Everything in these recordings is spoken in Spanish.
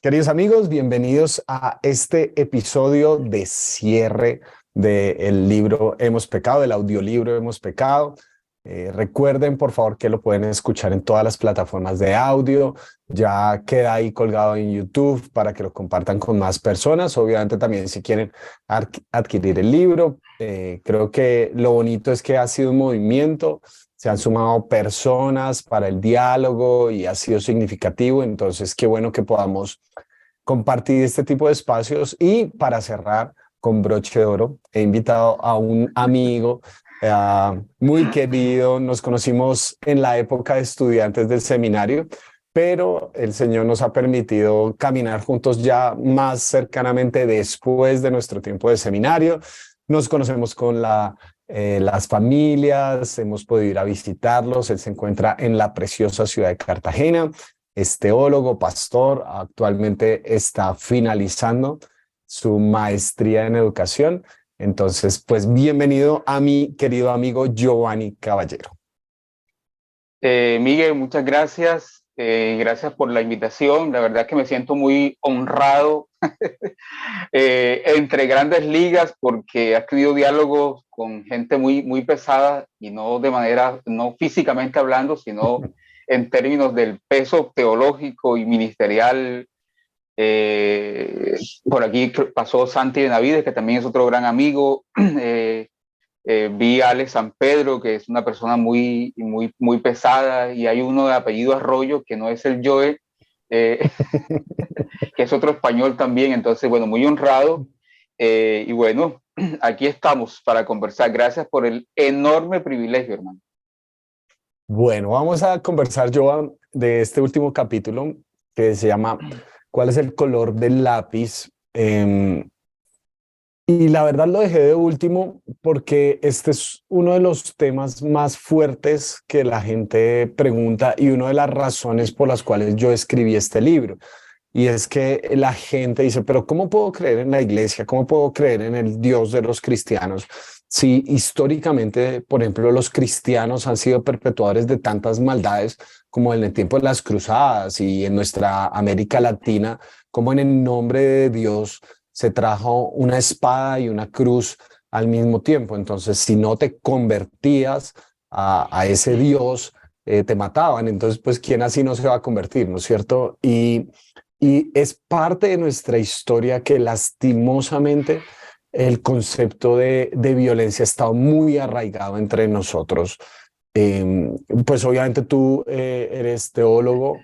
Queridos amigos, bienvenidos a este episodio de cierre del libro Hemos Pecado, del audiolibro Hemos Pecado. Recuerden, por favor, que lo pueden escuchar en todas las plataformas de audio. Ya queda ahí colgado en YouTube para que lo compartan con más personas. Obviamente también si quieren adquirir el libro. Creo que lo bonito es que ha sido un movimiento. Se han sumado personas para el diálogo y ha sido significativo. Entonces, qué bueno que podamos compartir este tipo de espacios. Y para cerrar con broche de oro, he invitado a un amigo muy querido. Nos conocimos en la época de estudiantes del seminario, pero el Señor nos ha permitido caminar juntos ya más cercanamente después de nuestro tiempo de seminario. Nos conocemos con las familias, hemos podido ir a visitarlos. Él se encuentra en la preciosa ciudad de Cartagena, es teólogo, pastor, actualmente está finalizando su maestría en educación. Entonces, pues bienvenido a mi querido amigo Giovanni Caballero. Miguel, muchas gracias. Gracias por la invitación. La verdad que me siento muy honrado entre grandes ligas porque has tenido diálogos con gente muy pesada y no de manera, no físicamente hablando, sino en términos del peso teológico y ministerial. Por aquí pasó Santi Benavides, que también es otro gran amigo. Vi a Alex San Pedro, que es una persona muy pesada, y hay uno de apellido Arroyo, que no es el Joe, que es otro español también. Entonces, bueno, muy honrado. Y bueno, aquí estamos para conversar. Gracias por el enorme privilegio, hermano. Bueno, vamos a conversar, Joan, de este último capítulo que se llama ¿Cuál es el color del lápiz? Y la verdad lo dejé de último porque este es uno de los temas más fuertes que la gente pregunta y una de las razones por las cuales yo escribí este libro. Y es que la gente dice, pero ¿cómo puedo creer en la iglesia? ¿Cómo puedo creer en el Dios de los cristianos? Si históricamente, por ejemplo, los cristianos han sido perpetuadores de tantas maldades como en el tiempo de las cruzadas y en nuestra América Latina, como en el nombre de Dios se trajo una espada y una cruz al mismo tiempo. Entonces, si no te convertías a ese Dios, te mataban. Entonces, pues, ¿quién así no se va a convertir? ¿No es cierto? Y es parte de nuestra historia que lastimosamente el concepto de violencia ha estado muy arraigado entre nosotros. Pues obviamente tú eres teólogo,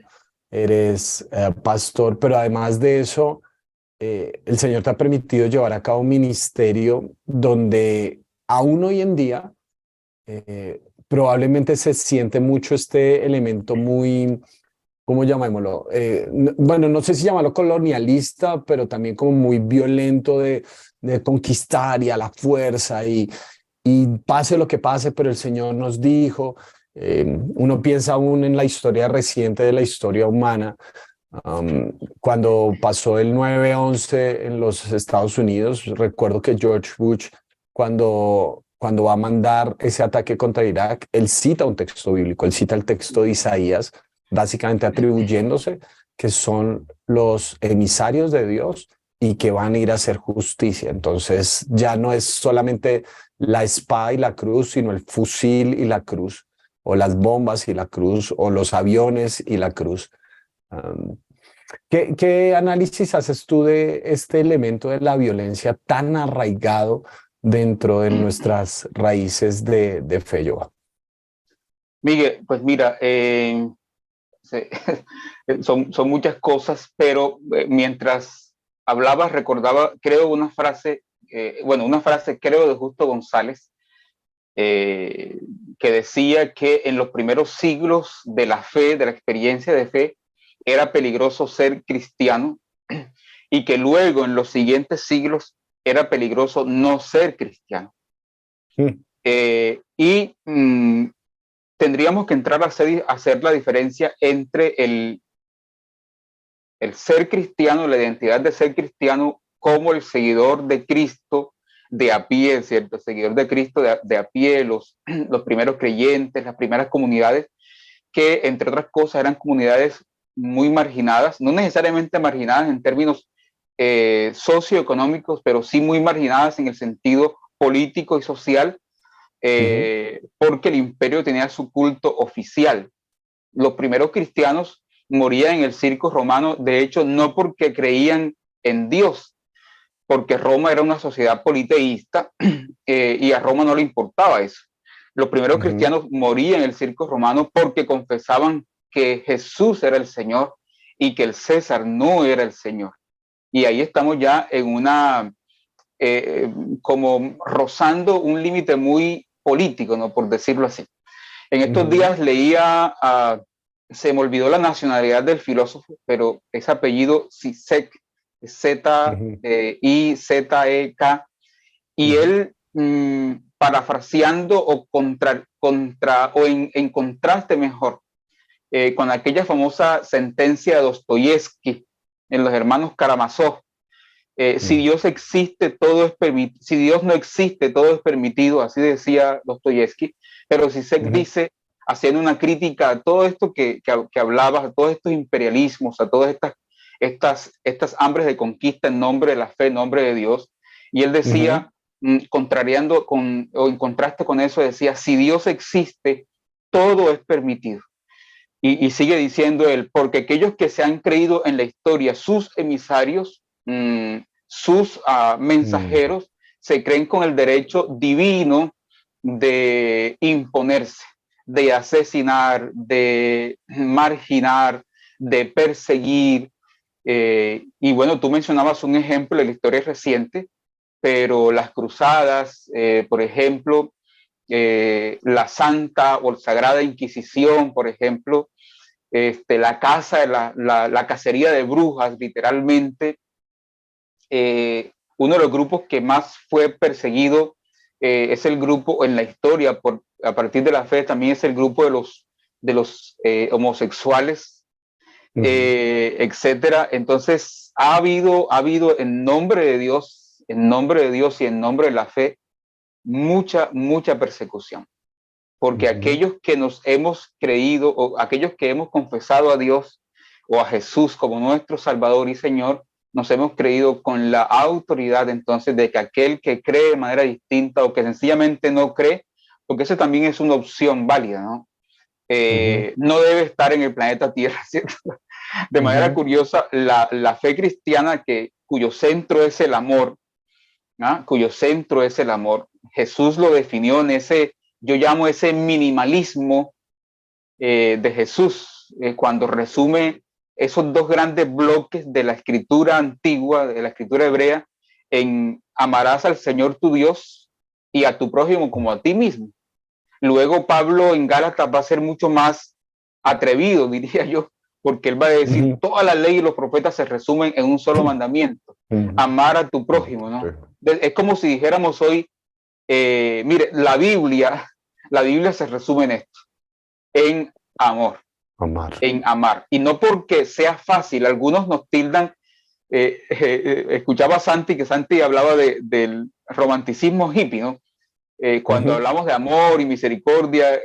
eres pastor, pero además de eso, el Señor te ha permitido llevar a cabo un ministerio donde aún hoy en día probablemente se siente mucho este elemento muy, ¿cómo llamémoslo? Bueno, no sé si llamarlo colonialista, pero también como muy violento de conquistar y a la fuerza y pase lo que pase, pero el Señor nos dijo. Uno piensa aún en la historia reciente de la historia humana. Cuando pasó el 9/11 en los Estados Unidos, recuerdo que George Bush, cuando va a mandar ese ataque contra Irak, él cita un texto bíblico, él cita el texto de Isaías, básicamente atribuyéndose que son los emisarios de Dios y que van a ir a hacer justicia. Entonces ya no es solamente la espada y la cruz, sino el fusil y la cruz, o las bombas y la cruz, o los aviones y la cruz. ¿Qué análisis haces tú de este elemento de la violencia tan arraigado dentro de nuestras raíces de fe, Joa? Miguel, pues mira, son muchas cosas, pero mientras hablabas recordaba, creo, una frase, una frase creo de Justo González, que decía que en los primeros siglos de la fe, de la experiencia de fe, era peligroso ser cristiano y que luego en los siguientes siglos era peligroso no ser cristiano. Mm. Tendríamos que entrar a hacer la diferencia entre el ser cristiano, la identidad de ser cristiano como el seguidor de Cristo de a pie, ¿cierto? El seguidor de Cristo de a pie, los primeros creyentes, las primeras comunidades, que entre otras cosas eran comunidades muy marginadas, no necesariamente marginadas en términos socioeconómicos, pero sí muy marginadas en el sentido político y social, porque el imperio tenía su culto oficial. Los primeros cristianos morían en el circo romano, de hecho, no porque creían en Dios, porque Roma era una sociedad politeísta y a Roma no le importaba eso. Los primeros cristianos morían en el circo romano porque confesaban que Jesús era el Señor y que el César no era el Señor. Y ahí estamos ya en una, como rozando un límite muy político, ¿no? Por decirlo así. En estos días leía, se me olvidó la nacionalidad del filósofo, pero es apellido Zizek, Z-I-Z-E-K, y él, parafraseando o en contraste mejor, con aquella famosa sentencia de Dostoyevsky en Los Hermanos Karamazov, si Dios existe, todo es permitido. Si Dios no existe, todo es permitido, así decía Dostoyevsky. Pero Zizek dice, haciendo una crítica a todo esto que hablabas, a todos estos imperialismos, a todas estas hambres de conquista en nombre de la fe, en nombre de Dios. Y él decía, contrariando o en contraste con eso, decía, si Dios existe, todo es permitido. Y sigue diciendo él, porque aquellos que se han creído en la historia, sus emisarios, sus mensajeros, se creen con el derecho divino de imponerse, de asesinar, de marginar, de perseguir. Y bueno, tú mencionabas un ejemplo de la historia reciente, pero las cruzadas, por ejemplo, la Santa o Sagrada Inquisición, por ejemplo, la casa, la cacería de brujas, literalmente. Uno de los grupos que más fue perseguido es el grupo en la historia, a partir de la fe, también es el grupo de los homosexuales, etcétera. Entonces, ha habido en nombre de Dios y en nombre de la fe, mucha persecución. Porque aquellos que nos hemos creído o aquellos que hemos confesado a Dios o a Jesús como nuestro Salvador y Señor, nos hemos creído con la autoridad entonces de que aquel que cree de manera distinta o que sencillamente no cree, porque eso también es una opción válida, ¿no? No debe estar en el planeta Tierra, ¿cierto? De manera curiosa, la fe cristiana cuyo centro es el amor, ¿no? Cuyo centro es el amor. Jesús lo definió en ese, yo llamo ese minimalismo de Jesús, cuando resume esos dos grandes bloques de la escritura antigua, de la escritura hebrea, en amarás al Señor tu Dios y a tu prójimo como a ti mismo. Luego Pablo en Gálatas va a ser mucho más atrevido, diría yo, porque él va a decir, toda la ley y los profetas se resumen en un solo mandamiento, amar a tu prójimo, ¿no? Es como si dijéramos hoy, mire, la Biblia se resume en esto, en amor, en amar. Y no porque sea fácil, algunos nos tildan, escuchaba a Santi, que Santi hablaba del romanticismo hippie, ¿no? Cuando hablamos de amor y misericordia,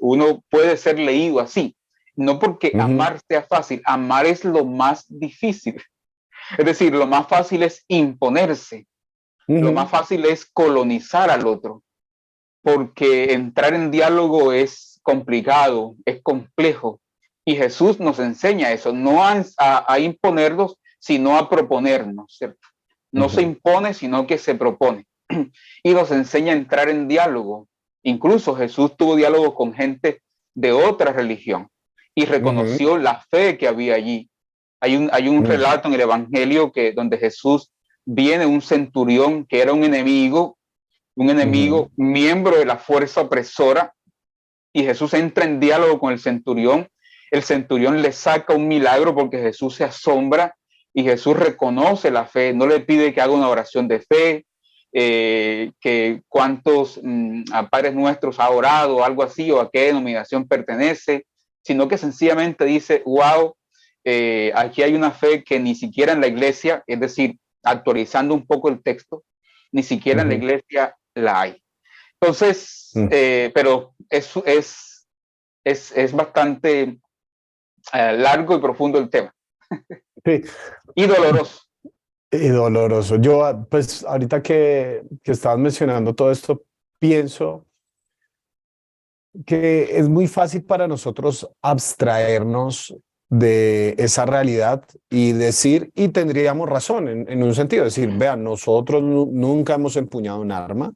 uno puede ser leído así. No porque amar sea fácil, amar es lo más difícil. Es decir, lo más fácil es imponerse, lo más fácil es colonizar al otro, porque entrar en diálogo es complicado, es complejo. Y Jesús nos enseña eso, no a imponernos, sino a proponernos, ¿cierto? No se impone, sino que se propone. Y nos enseña a entrar en diálogo. Incluso Jesús tuvo diálogo con gente de otra religión y reconoció la fe que había allí. Hay un relato en el Evangelio donde Jesús viene un centurión que era un enemigo, miembro de la fuerza opresora, y Jesús entra en diálogo con el centurión le saca un milagro porque Jesús se asombra y Jesús reconoce la fe, no le pide que haga una oración de fe, que cuántos padres nuestros ha orado o algo así, o a qué denominación pertenece, sino que sencillamente dice, wow, aquí hay una fe que ni siquiera en la iglesia, es decir, actualizando un poco el texto, ni siquiera en la iglesia la hay. Entonces, pero es bastante largo y profundo el tema. Sí. Y doloroso. Y doloroso. Yo, pues, ahorita que estabas mencionando todo esto, pienso que es muy fácil para nosotros abstraernos de esa realidad y decir, y tendríamos razón en un sentido, decir, vean, nosotros nunca hemos empuñado un arma,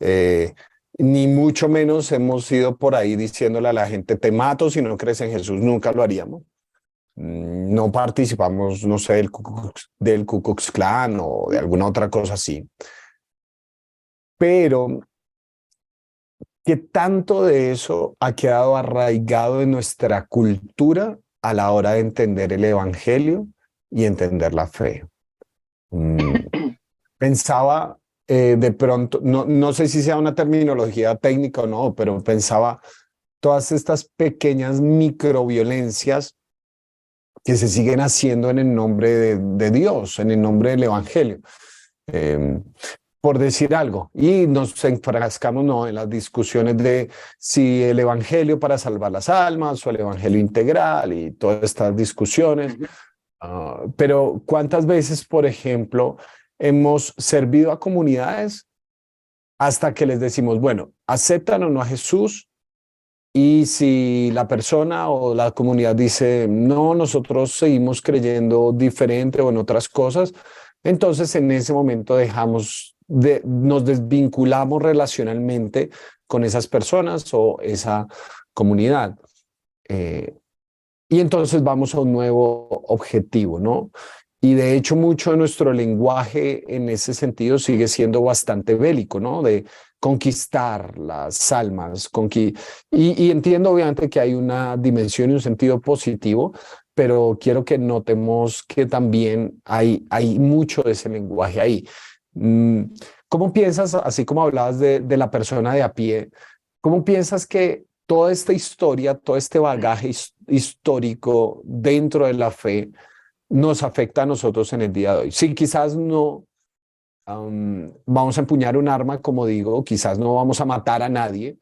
eh, ni mucho menos hemos ido por ahí diciéndole a la gente, te mato si no crees en Jesús, nunca lo haríamos. No participamos, no sé, del Ku Klux Klan o de alguna otra cosa así. Pero ¿qué tanto de eso ha quedado arraigado en nuestra cultura a la hora de entender el evangelio y entender la fe? Pensaba de pronto, no sé si sea una terminología técnica o no, pero pensaba todas estas pequeñas microviolencias que se siguen haciendo en el nombre de Dios, en el nombre del evangelio. Por decir algo, y nos enfrascamos ¿no? en las discusiones de si el evangelio para salvar las almas o el evangelio integral y todas estas discusiones. Pero ¿cuántas veces, por ejemplo, hemos servido a comunidades hasta que les decimos, bueno, aceptan o no a Jesús? Y si la persona o la comunidad dice, no, nosotros seguimos creyendo diferente o en otras cosas, entonces en ese momento nos desvinculamos relacionalmente con esas personas o esa comunidad. Y entonces vamos a un nuevo objetivo, ¿no? Y de hecho mucho de nuestro lenguaje en ese sentido sigue siendo bastante bélico, ¿no? De conquistar las almas. Y entiendo obviamente que hay una dimensión y un sentido positivo, pero quiero que notemos que también hay mucho de ese lenguaje ahí. ¿Cómo piensas, así como hablabas de la persona de a pie, cómo piensas que toda esta historia, todo este bagaje histórico dentro de la fe nos afecta a nosotros en el día de hoy? Sí, quizás no vamos a empuñar un arma, como digo, quizás no vamos a matar a nadie,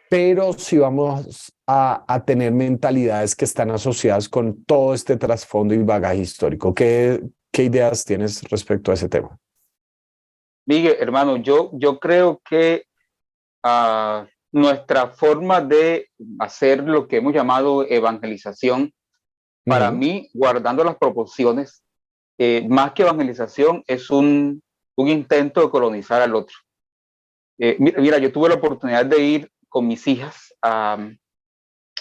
pero sí vamos a tener mentalidades que están asociadas con todo este trasfondo y bagaje histórico. ¿Qué ideas tienes respecto a ese tema? Miguel, hermano, yo creo que nuestra forma de hacer lo que hemos llamado evangelización, para mí, guardando las proporciones, más que evangelización, es un intento de colonizar al otro. Mira, yo tuve la oportunidad de ir con mis hijas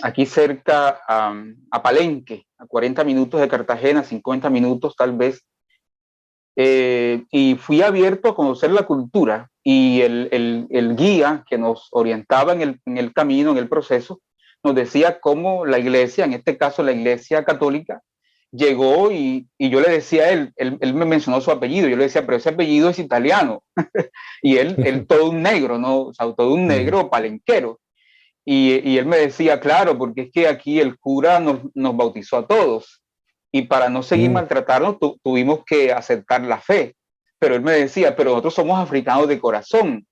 aquí cerca a Palenque, a 40 minutos de Cartagena, 50 minutos tal vez, y fui abierto a conocer la cultura, y el guía que nos orientaba en el camino, en el proceso, nos decía cómo la iglesia, en este caso la iglesia católica, llegó y yo le decía a él me mencionó su apellido, yo le decía, pero ese apellido es italiano, y él todo un negro, ¿no? O sea, todo un negro palenquero, y él me decía, claro, porque es que aquí el cura nos bautizó a todos, y para no seguir maltratarnos tuvimos que aceptar la fe, pero él me decía, pero nosotros somos africanos de corazón,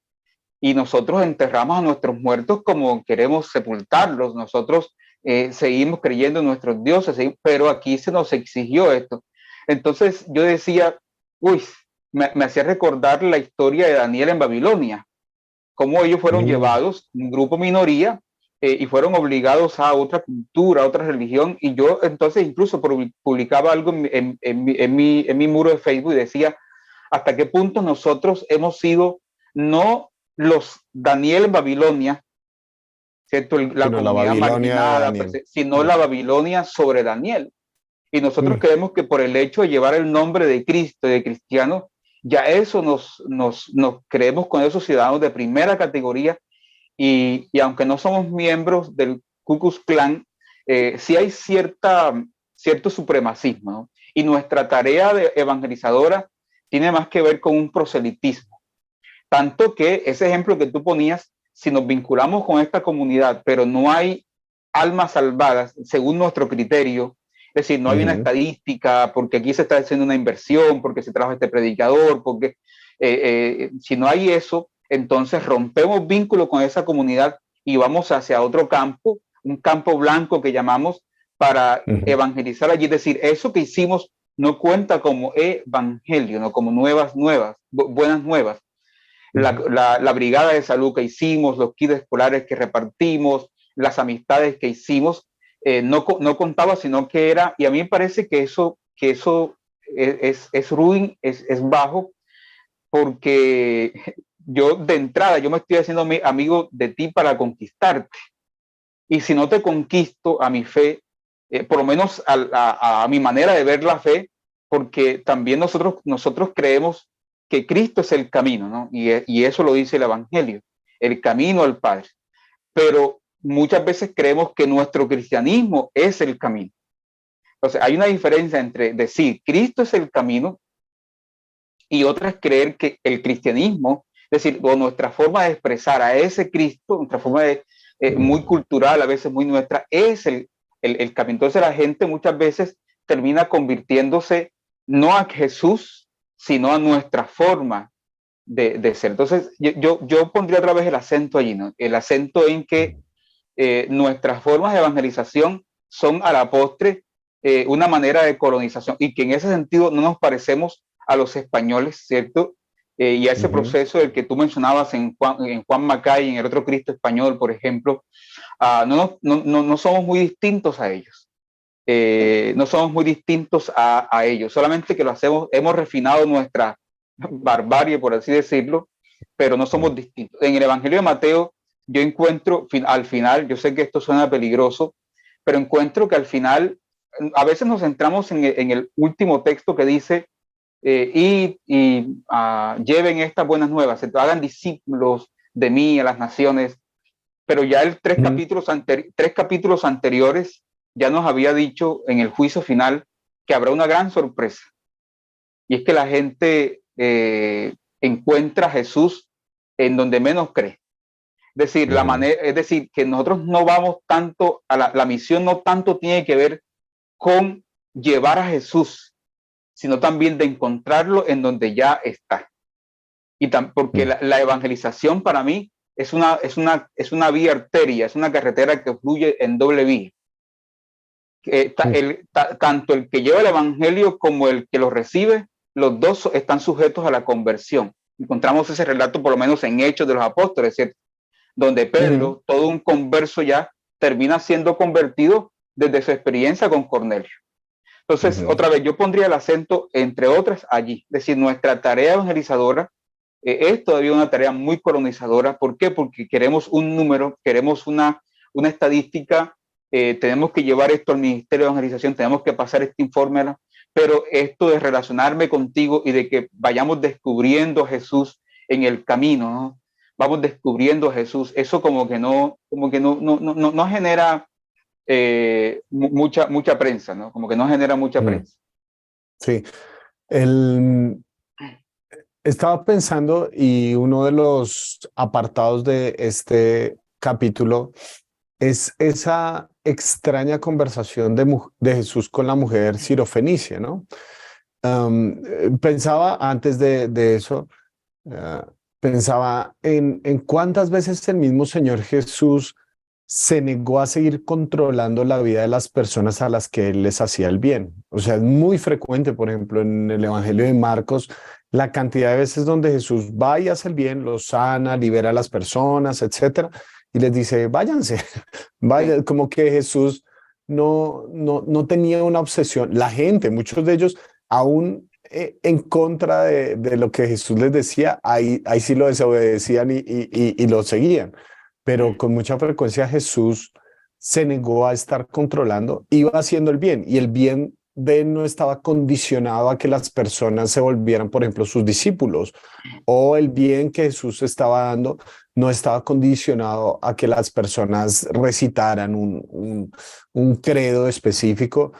y nosotros enterramos a nuestros muertos como queremos sepultarlos, nosotros seguimos creyendo en nuestros dioses, pero aquí se nos exigió esto. Entonces yo decía, uy, me hacía recordar la historia de Daniel en Babilonia, cómo ellos fueron llevados, un grupo minoría, y fueron obligados a otra cultura, a otra religión, y yo entonces incluso publicaba algo en mi muro de Facebook y decía, hasta qué punto nosotros hemos sido no los Daniel en Babilonia, ¿cierto? La Sino la comunidad Babilonia de marginada, Daniel. sino la Babilonia sobre Daniel. Y nosotros creemos que por el hecho de llevar el nombre de Cristo y de cristiano, ya eso nos creemos con esos ciudadanos de primera categoría, y aunque no somos miembros del Ku Klux Klan, sí hay cierto supremacismo, ¿no? Y nuestra tarea de evangelizadora tiene más que ver con un proselitismo. Tanto que ese ejemplo que tú ponías, si nos vinculamos con esta comunidad, pero no hay almas salvadas según nuestro criterio, es decir, no hay una estadística, porque aquí se está haciendo una inversión, porque se trajo este predicador, porque si no hay eso, entonces rompemos vínculo con esa comunidad y vamos hacia otro campo, un campo blanco que llamamos, para Ujú. evangelizar allí. Es decir, eso que hicimos no cuenta como evangelio, no como buenas nuevas. Ujú. La brigada de salud que hicimos, los kits escolares que repartimos, las amistades que hicimos, no contaba, sino que era, y a mí me parece que eso es ruin, es bajo, porque yo de entrada, yo me estoy haciendo amigo de ti para conquistarte. Y si no te conquisto a mi fe, por lo menos a mi manera de ver la fe, porque también nosotros creemos que Cristo es el camino, ¿no? Y eso lo dice el Evangelio, el camino al Padre. Pero muchas veces creemos que nuestro cristianismo es el camino. Entonces, hay una diferencia entre decir Cristo es el camino y otra es creer que el cristianismo, es decir, o nuestra forma de expresar a ese Cristo, nuestra forma de, muy cultural, a veces muy nuestra, es el camino. Entonces la gente muchas veces termina convirtiéndose no a Jesús, sino a nuestra forma de ser. Entonces yo pondría otra vez el acento allí, ¿no? El acento en que nuestras formas de evangelización son a la postre una manera de colonización y que en ese sentido no nos parecemos a los españoles, ¿cierto? Y a ese Ujú. proceso del que tú mencionabas en Juan Macay, en el otro Cristo español, por ejemplo, no somos muy distintos a ellos. No somos muy distintos a ellos, solamente que lo hacemos, hemos refinado nuestra barbarie, por así decirlo, pero no somos distintos. En el Evangelio de Mateo, yo encuentro al final, yo sé que esto suena peligroso, pero encuentro que al final, a veces nos centramos en el último texto que dice, lleven estas buenas nuevas, hagan discípulos de mí a las naciones, pero ya Ujú. tres capítulos anteriores ya nos había dicho en el juicio final que habrá una gran sorpresa, y es que la gente encuentra a Jesús en donde menos cree. Ujú. Es decir, que nosotros no vamos tanto a la misión, no tanto tiene que ver con llevar a Jesús, sino también de encontrarlo en donde ya está. Porque la evangelización para mí es una vía arteria, es una carretera que fluye en doble vía. Tanto el que lleva el evangelio como el que lo recibe, los dos están sujetos a la conversión. Encontramos ese relato por lo menos en Hechos de los Apóstoles, ¿cierto? Donde Ujú. Pedro, todo un converso ya, termina siendo convertido desde su experiencia con Cornelio. Entonces, Ujú. otra vez, yo pondría el acento, entre otras, allí. Es decir, nuestra tarea evangelizadora es todavía una tarea muy colonizadora. ¿Por qué? Porque queremos un número, queremos una estadística, tenemos que llevar esto al Ministerio de Evangelización, tenemos que pasar este informe, pero esto de relacionarme contigo y de que vayamos descubriendo a Jesús en el camino, ¿no? Vamos descubriendo a Jesús, eso como que no genera mucha prensa, ¿no? Como que no genera mucha Ujú. prensa. Sí, el, estaba pensando y uno de los apartados de este capítulo es esa extraña conversación de Jesús con la mujer sirofenicia, ¿no? Pensaba antes de eso, ah, pensaba en cuántas veces el mismo Señor Jesús se negó a seguir controlando la vida de las personas a las que él les hacía el bien. O sea, es muy frecuente, por ejemplo, en el Evangelio de Marcos, la cantidad de veces donde Jesús va y hace el bien, los sana, libera a las personas, etcétera, y les dice, váyanse, Sí. vaya, como que Jesús no tenía una obsesión. La gente, muchos de ellos, aún en contra de lo que Jesús les decía, ahí sí lo desobedecían y lo seguían, pero con mucha frecuencia Jesús se negó a estar controlando, iba haciendo el bien y el bien de él no estaba condicionado a que las personas se volvieran, por ejemplo, sus discípulos, o el bien que Jesús estaba dando no estaba condicionado a que las personas recitaran un credo específico.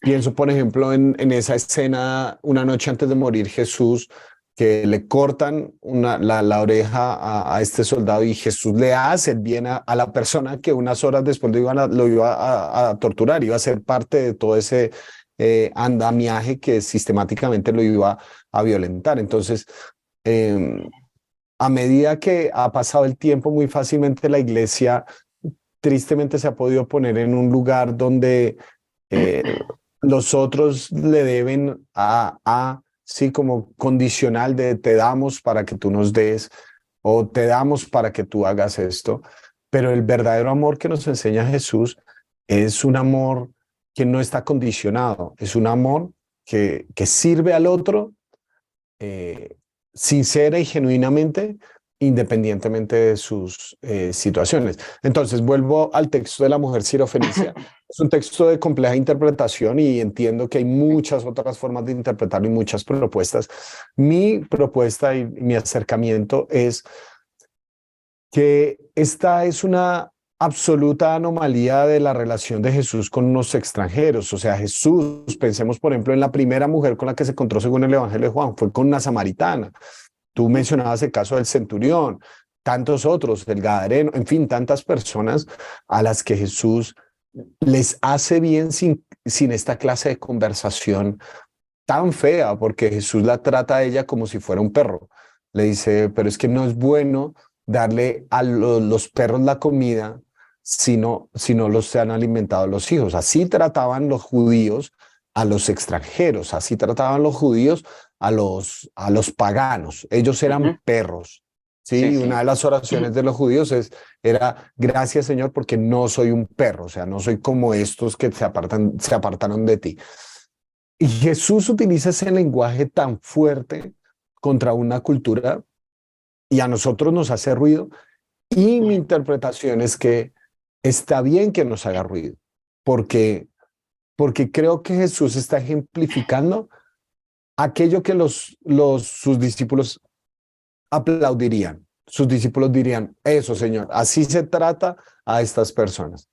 Pienso, por ejemplo, en esa escena, una noche antes de morir, Jesús, que le cortan la oreja a este soldado y Jesús le hace el bien a la persona que unas horas después lo iba a torturar, iba a ser parte de todo ese andamiaje que sistemáticamente lo iba a violentar. Entonces, eh, a medida que ha pasado el tiempo, muy fácilmente la iglesia tristemente se ha podido poner en un lugar donde los otros le deben sí, como condicional de te damos para que tú nos des o te damos para que tú hagas esto. Pero el verdadero amor que nos enseña Jesús es un amor que no está condicionado, es un amor que sirve al otro sincera y genuinamente, independientemente de sus situaciones. Entonces, vuelvo al texto de la mujer sirofenicia. Es un texto de compleja interpretación y entiendo que hay muchas otras formas de interpretarlo y muchas propuestas. Mi propuesta y mi acercamiento es que esta es una absoluta anomalía de la relación de Jesús con los extranjeros. O sea, Jesús, pensemos por ejemplo en la primera mujer con la que se encontró según el Evangelio de Juan, fue con una samaritana. Tú mencionabas el caso del centurión, tantos otros, del gadareno, en fin, tantas personas a las que Jesús les hace bien sin esta clase de conversación tan fea, porque Jesús la trata a ella como si fuera un perro. Le dice, pero es que no es bueno darle a los perros la comida si no los se han alimentado los hijos. Así trataban los judíos a los extranjeros, así trataban los judíos a los paganos. Ellos eran perros. Sí, Sí, y una sí. de las oraciones de los judíos era, gracias Señor, porque no soy un perro, o sea, no soy como estos que se apartaron de ti. Y Jesús utiliza ese lenguaje tan fuerte contra una cultura y a nosotros nos hace ruido. Y mi interpretación es que está bien que nos haga ruido, porque, porque creo que Jesús está ejemplificando aquello que sus discípulos aplaudirían. Sus discípulos dirían, eso Señor, así se trata a estas personas.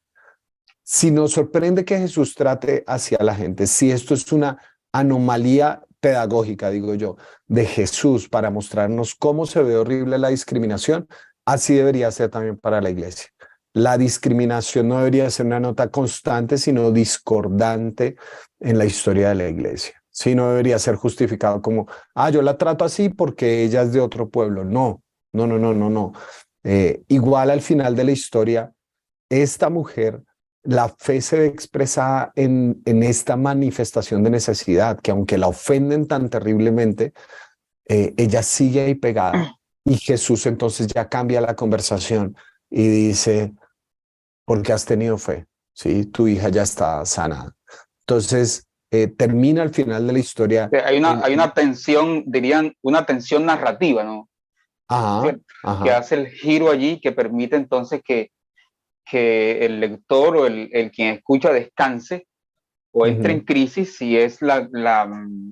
Si nos sorprende que Jesús trate hacia la gente, si esto es una anomalía pedagógica, digo yo, de Jesús para mostrarnos cómo se ve horrible la discriminación, así debería ser también para la iglesia. La discriminación no debería ser una nota constante, sino discordante en la historia de la iglesia. Sí, no debería ser justificado como, yo la trato así porque ella es de otro pueblo. No, no, no, no, no, no. Igual al final de la historia, esta mujer, la fe se ve expresada en esta manifestación de necesidad, que aunque la ofenden tan terriblemente, ella sigue ahí pegada. Y Jesús entonces ya cambia la conversación y dice, porque has tenido fe, ¿sí? Tu hija ya está sanada. Entonces, termina al final de la historia. Hay una tensión, dirían, una tensión narrativa, ¿no? Ajá, ¿Cierto? Que ajá. hace el giro allí, que permite entonces que el lector o el quien escucha descanse o entre en Uh-huh, crisis si es la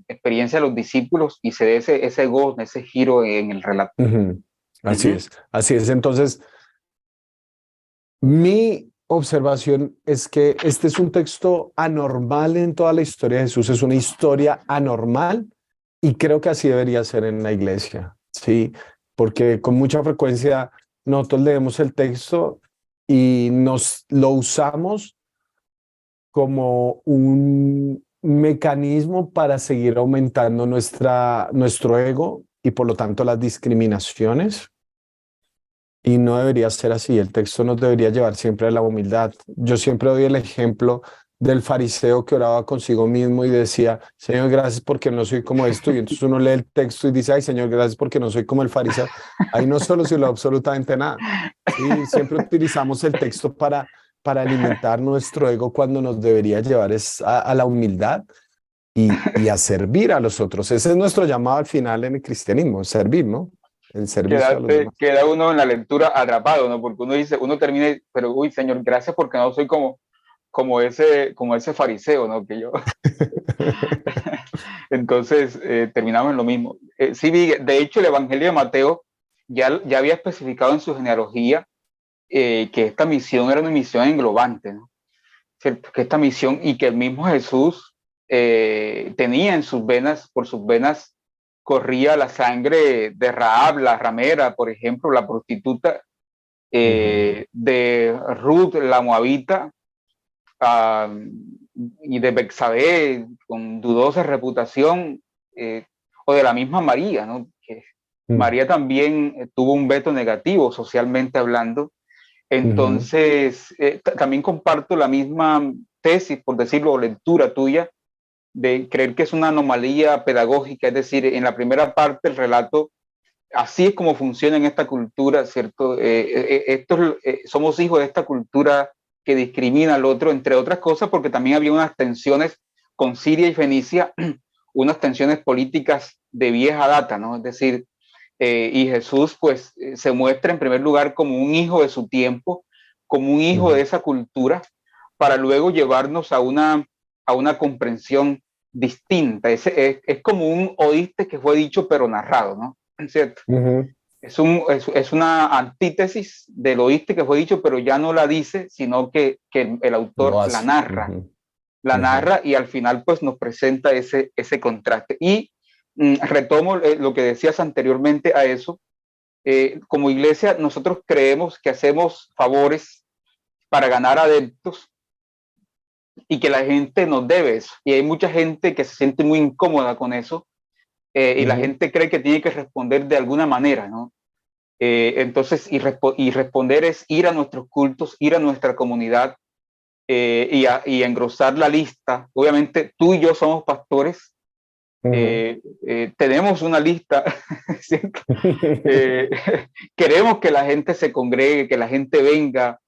experiencia de los discípulos y se dé ese gozo, ese giro en el relato. uh-huh. Así Uh-huh. es, así es. Entonces, mi observación es que este es un texto anormal en toda la historia de Jesús, es una historia anormal y creo que así debería ser en la iglesia, ¿sí? Porque con mucha frecuencia nosotros leemos el texto y nos lo usamos como un mecanismo para seguir aumentando nuestro ego y por lo tanto las discriminaciones. Y no debería ser así, el texto nos debería llevar siempre a la humildad. Yo siempre doy el ejemplo del fariseo que oraba consigo mismo y decía, Señor, gracias porque no soy como esto. Y entonces uno lee el texto y dice, ay, Señor, gracias porque no soy como el fariseo. Ahí no solucionó absolutamente nada. Sí, siempre utilizamos el texto para alimentar nuestro ego cuando nos debería llevar a la humildad y a servir a los otros. Ese es nuestro llamado al final en el cristianismo, servir, ¿no? El servicio a los demás. Queda uno en la lectura atrapado, ¿no? Porque uno dice, uno termina, pero uy, Señor, gracias porque no soy como ese fariseo, ¿no? Que yo. Entonces, terminamos en lo mismo. Sí, de hecho, el Evangelio de Mateo ya había especificado en su genealogía que esta misión era una misión englobante, ¿no? ¿Cierto? Que esta misión y que el mismo Jesús tenía en sus venas, por sus venas corría la sangre de Rahab, la ramera, por ejemplo, la prostituta, de Ruth, la moabita, y de Bexabé, con dudosa reputación, o de la misma María, ¿no? Que María también tuvo un veto negativo socialmente hablando, Ujú, Entonces, también comparto la misma tesis, por decirlo, o lectura tuya, de creer que es una anomalía pedagógica, es decir, en la primera parte el relato, así es como funciona en esta cultura, ¿cierto? Somos hijos de esta cultura que discrimina al otro, entre otras cosas, porque también había unas tensiones con Siria y Fenicia, unas tensiones políticas de vieja data, ¿no? Es decir, y Jesús pues se muestra en primer lugar como un hijo de su tiempo, como un hijo de ujú, esa cultura, para luego llevarnos a una comprensión distinta. Es como un oíste que fue dicho pero narrado, ¿no? ¿Cierto? ujú. Es una antítesis del oíste que fue dicho, pero ya no la dice, sino que el Lo autor hace. Ujú, la ujú, narra y al final pues nos presenta ese contraste. Y retomo lo que decías anteriormente a eso. Como iglesia nosotros creemos que hacemos favores para ganar adeptos y que la gente nos debe eso. Y hay mucha gente que se siente muy incómoda con eso, y la ujú, gente cree que tiene que responder de alguna manera, ¿no? Entonces, y responder es ir a nuestros cultos, ir a nuestra comunidad, y engrosar la lista. Obviamente tú y yo somos pastores, ujú. tenemos una lista, ¿cierto? Eh, queremos que la gente se congregue, que la gente venga,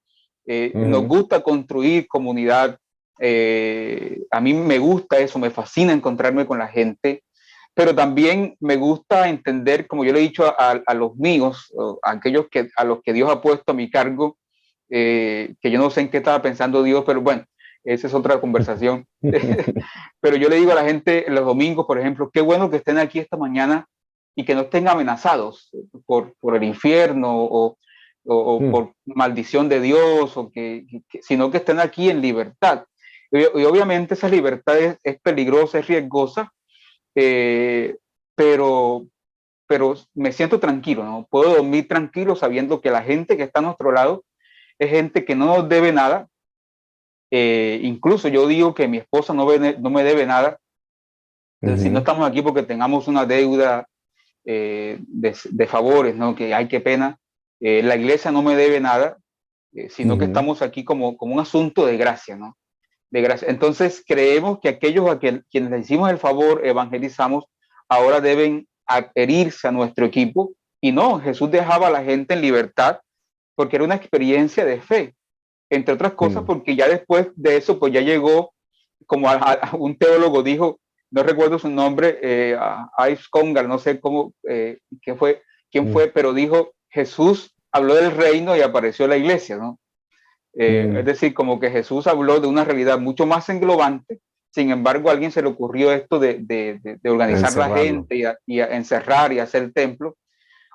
nos Ujú, gusta construir comunidad, a mí me gusta eso, me fascina encontrarme con la gente, pero también me gusta entender, como yo le he dicho a los míos, a aquellos a los que Dios ha puesto a mi cargo, que yo no sé en qué estaba pensando Dios, pero bueno, esa es otra conversación. Pero yo le digo a la gente los domingos, por ejemplo, qué bueno que estén aquí esta mañana y que no estén amenazados por el infierno o Mm, por maldición de Dios, sino que estén aquí en libertad. Y obviamente esa libertad es peligrosa, es riesgosa, eh, pero, pero me siento tranquilo, ¿no? Puedo dormir tranquilo sabiendo que la gente que está a nuestro lado es gente que no nos debe nada. Incluso yo digo que mi esposa no me debe nada. Es decir, no ujú, estamos aquí porque tengamos una deuda, de favores, ¿no? Que hay que pena. La iglesia no me debe nada, sino que ujú, estamos aquí como un asunto de gracia, ¿no? De gracia. Entonces creemos que aquellos quienes le hicimos el favor, evangelizamos, ahora deben adherirse a nuestro equipo. Y no, Jesús dejaba a la gente en libertad porque era una experiencia de fe, entre otras cosas mm, porque ya después de eso, pues ya llegó, como a un teólogo dijo, no recuerdo su nombre, Ives Congar, no sé cómo, quién mm, fue, pero dijo, Jesús habló del reino y apareció la iglesia, ¿no? Es mm. decir, como que Jesús habló de una realidad mucho más englobante, sin embargo a alguien se le ocurrió esto de organizar la Encerrarlo. gente y a encerrar y hacer templo.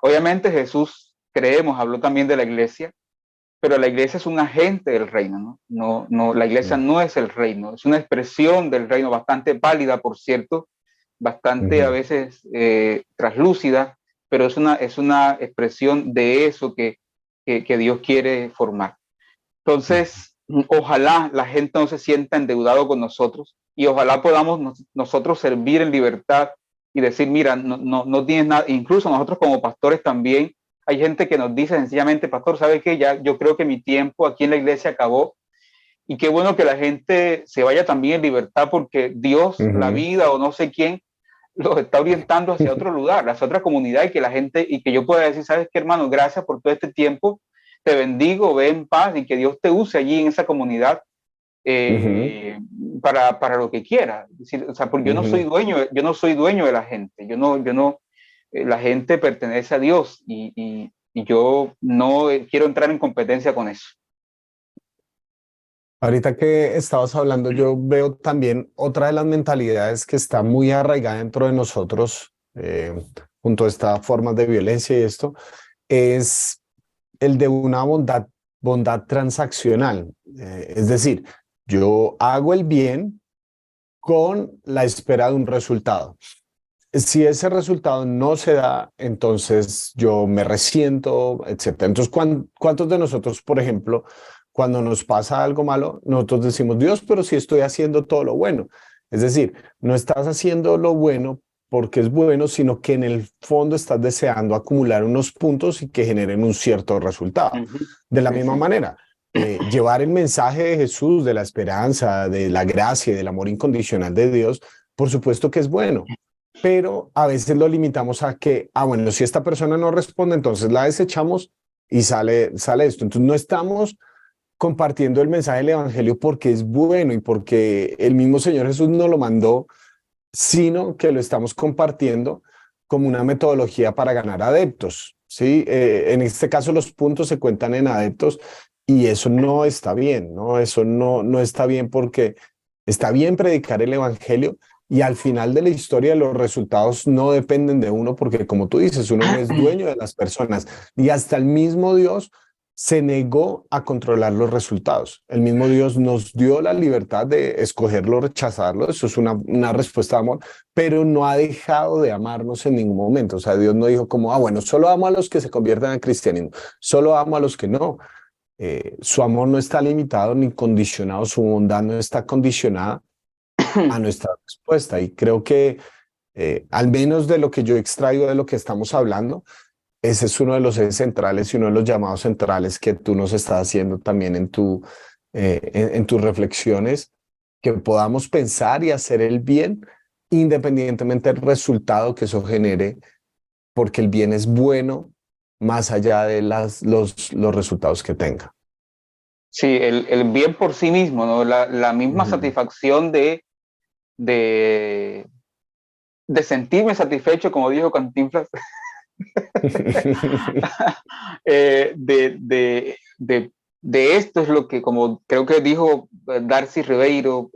Obviamente Jesús, creemos, habló también de la iglesia, pero la iglesia es un agente del reino, ¿no? No, la iglesia Mm, no es el reino, es una expresión del reino bastante pálida, por cierto, bastante a ujú, veces traslúcida, pero es una expresión de eso que Dios quiere formar. ujú, Entonces, ojalá la gente no se sienta endeudado con nosotros y ojalá podamos nosotros servir en libertad y decir, mira, no tienes nada, incluso nosotros como pastores también, hay gente que nos dice sencillamente, pastor, ¿sabe qué? Ya yo creo que mi tiempo aquí en la iglesia acabó y qué bueno que la gente se vaya también en libertad porque Dios, la ujú. vida o no sé quién, los está orientando hacia otro lugar, hacia otra comunidad y que yo pueda decir, ¿sabes qué, hermano? Gracias por todo este tiempo, te bendigo, ve en paz y que Dios te use allí en esa comunidad, Ujú, eh, para lo que quiera. Es decir, o sea, porque ujú. yo no soy dueño de la gente, la gente pertenece a Dios y yo no quiero entrar en competencia con eso. Ahorita que estabas hablando, yo veo también otra de las mentalidades que está muy arraigada dentro de nosotros, junto a estas formas de violencia y esto, es el de una bondad transaccional. Es decir, yo hago el bien con la espera de un resultado. Si ese resultado no se da, entonces yo me resiento, etcétera. Entonces, ¿cuántos de nosotros, por ejemplo, cuando nos pasa algo malo, nosotros decimos, Dios, pero si estoy haciendo todo lo bueno? Es decir, no estás haciendo lo bueno porque es bueno, sino que en el fondo estás deseando acumular unos puntos y que generen un cierto resultado. De la misma manera, llevar el mensaje de Jesús, de la esperanza, de la gracia y del amor incondicional de Dios, por supuesto que es bueno, pero a veces lo limitamos a que, bueno, si esta persona no responde, entonces la desechamos y sale esto. Entonces no estamos compartiendo el mensaje del evangelio porque es bueno y porque el mismo Señor Jesús nos lo mandó, sino que lo estamos compartiendo como una metodología para ganar adeptos, ¿sí? En este caso los puntos se cuentan en adeptos y eso no está bien, ¿no? Eso no está bien, porque está bien predicar el evangelio y al final de la historia los resultados no dependen de uno, porque como tú dices, uno no es dueño de las personas y hasta el mismo Dios se negó a controlar los resultados. El mismo Dios nos dio la libertad de escogerlo o rechazarlo. Eso es una respuesta de amor, pero no ha dejado de amarnos en ningún momento. O sea, Dios no dijo como, bueno, solo amo a los que se conviertan al cristianismo, solo amo a los que no. Su amor no está limitado ni condicionado, su bondad no está condicionada a nuestra respuesta. Y creo que, al menos de lo que yo extraigo de lo que estamos hablando, ese es uno de los ejes centrales y uno de los llamados centrales que tú nos estás haciendo también en tus reflexiones, que podamos pensar y hacer el bien independientemente del resultado que eso genere, porque el bien es bueno más allá de los resultados que tenga. Sí, el bien por sí mismo, ¿no? La misma satisfacción de sentirme satisfecho, como dijo Cantinflas, de esto es lo que, como creo que dijo Darcy Ribeiro,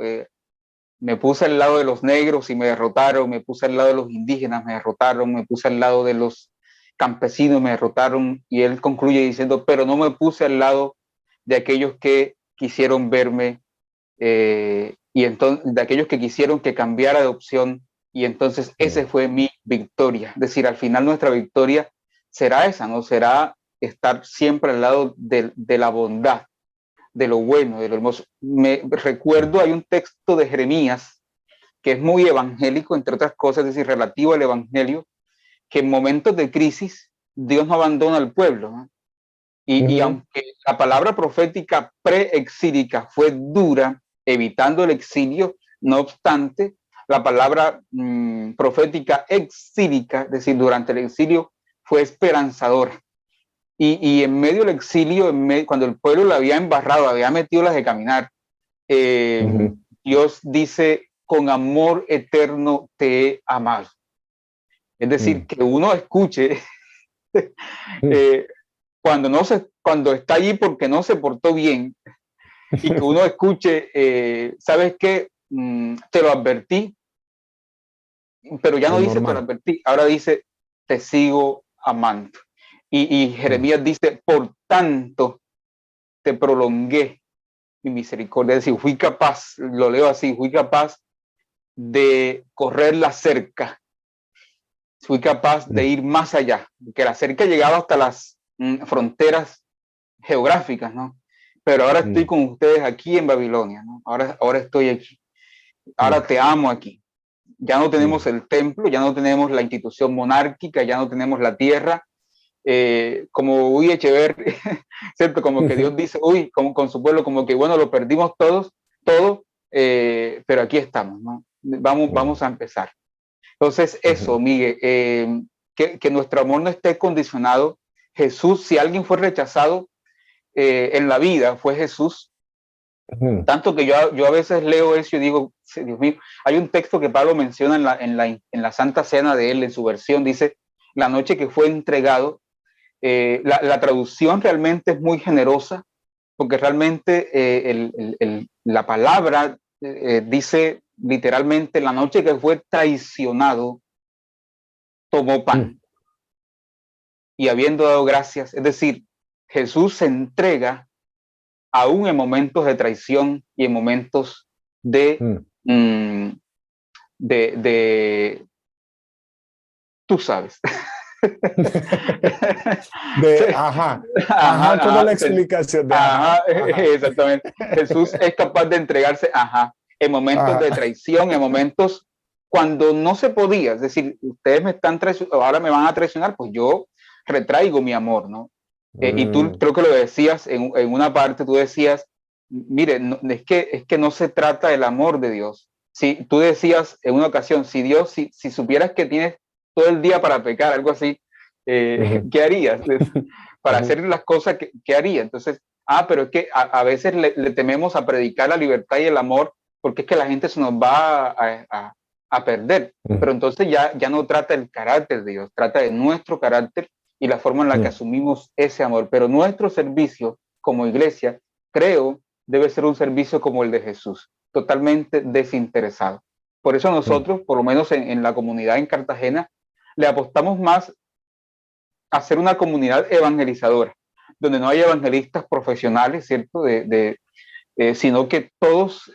me puse al lado de los negros y me derrotaron, me puse al lado de los indígenas, me derrotaron, me puse al lado de los campesinos, me derrotaron, y él concluye diciendo, pero no me puse al lado de aquellos que quisieron verme, y entonces de aquellos que quisieron que cambiara de opción, y entonces esa fue mi victoria. Es decir, al final nuestra victoria será esa, ¿no? Será estar siempre al lado de la bondad, de lo bueno, de lo hermoso. Me recuerdo, hay un texto de Jeremías que es muy evangélico, entre otras cosas, es decir, relativo al evangelio, que en momentos de crisis Dios no abandona al pueblo, ¿no? Y aunque la palabra profética preexílica fue dura, evitando el exilio, no obstante, la palabra profética exílica, es decir, durante el exilio, fue esperanzadora. Y en medio del exilio, cuando el pueblo la había embarrado, había metido las de caminar, Dios dice, con amor eterno te he amado. Es decir, que uno escuche cuando está allí porque no se portó bien, y que uno escuche, ¿sabes qué? Te lo advertí, pero ya no dice te lo advertí, ahora dice te sigo amando. Y Jeremías dice, por tanto, te prolongué mi misericordia. Es decir, fui capaz, lo leo así, fui capaz de correr la cerca, fui capaz de ir más allá, que la cerca llegaba hasta las fronteras geográficas, ¿no? Pero ahora estoy con ustedes aquí en Babilonia, ¿no? Ahora estoy aquí, ahora te amo aquí. Ya no tenemos el templo, ya no tenemos la institución monárquica, ya no tenemos la tierra, como Uy Echeverri, ¿cierto? Como que Dios dice, uy, como con su pueblo, como que bueno, lo perdimos todo, pero aquí estamos, ¿no? Vamos a empezar. Entonces, eso, Miguel, que nuestro amor no esté condicionado. Jesús, si alguien fue rechazado en la vida, fue Jesús. Tanto que yo a veces leo eso y digo, Dios mío, hay un texto que Pablo menciona en la Santa Cena de él, en su versión, dice, la noche que fue entregado. La traducción realmente es muy generosa, porque realmente la palabra dice literalmente, la noche que fue traicionado, tomó pan y habiendo dado gracias, es decir, Jesús se entrega aún en momentos de traición y en momentos de tú sabes. Como la explicación de exactamente. Jesús es capaz de entregarse en momentos de traición, en momentos cuando no se podía, es decir, ustedes me están traicionando, ahora me van a traicionar, pues yo retraigo mi amor, ¿no? Y tú creo que lo decías en una parte, tú decías, mire, no, es que no se trata del amor de Dios. Si tú decías en una ocasión, si supieras que tienes todo el día para pecar, algo así, ¿qué harías? Para hacer las cosas, ¿qué haría? Entonces, pero es que a veces le tememos a predicar la libertad y el amor porque es que la gente se nos va a perder. Pero entonces ya no trata el carácter de Dios, trata de nuestro carácter y la forma en la que asumimos ese amor. Pero nuestro servicio como iglesia, creo, debe ser un servicio como el de Jesús, totalmente desinteresado. Por eso nosotros, por lo menos en la comunidad en Cartagena, le apostamos más a ser una comunidad evangelizadora, donde no hay evangelistas profesionales, ¿cierto? Sino que todos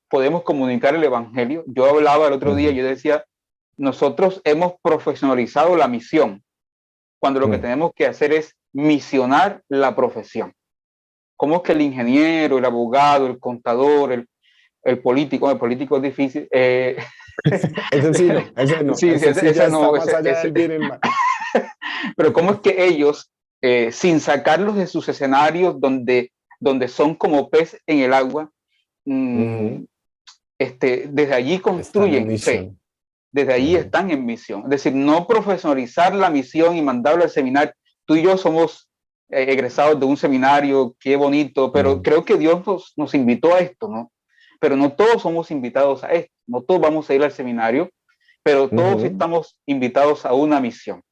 podemos comunicar el evangelio. Yo hablaba el otro día, yo decía, nosotros hemos profesionalizado la misión, cuando lo que tenemos que hacer es misionar la profesión. ¿Cómo es que el ingeniero, el abogado, el contador, el político es difícil? Ese sí no, ese no. Sí, ese sí ese ya no, está más allá del bien y el mal. Pero ¿cómo es que ellos, sin sacarlos de sus escenarios donde son como pez en el agua, desde allí construyen fe, desde allí están en misión? Es decir, no profesionalizar la misión y mandarlo al seminario. Tú y yo somos egresados de un seminario, qué bonito, pero creo que Dios nos invitó a esto, ¿no? Pero no todos somos invitados a esto, no todos vamos a ir al seminario, pero todos estamos invitados a una misión.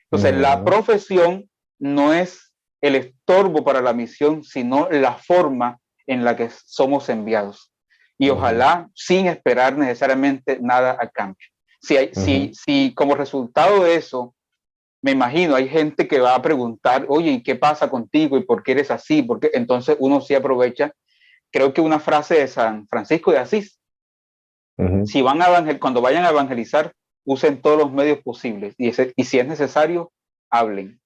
Entonces, la profesión no es el estorbo para la misión, sino la forma en la que somos enviados. Y ojalá sin esperar necesariamente nada a cambio. Si como resultado de eso, me imagino, hay gente que va a preguntar, oye, ¿y qué pasa contigo? ¿Y por qué eres así? Porque entonces uno sí aprovecha. Creo que una frase de San Francisco de Asís, si van cuando vayan a evangelizar, usen todos los medios posibles y si es necesario, hablen.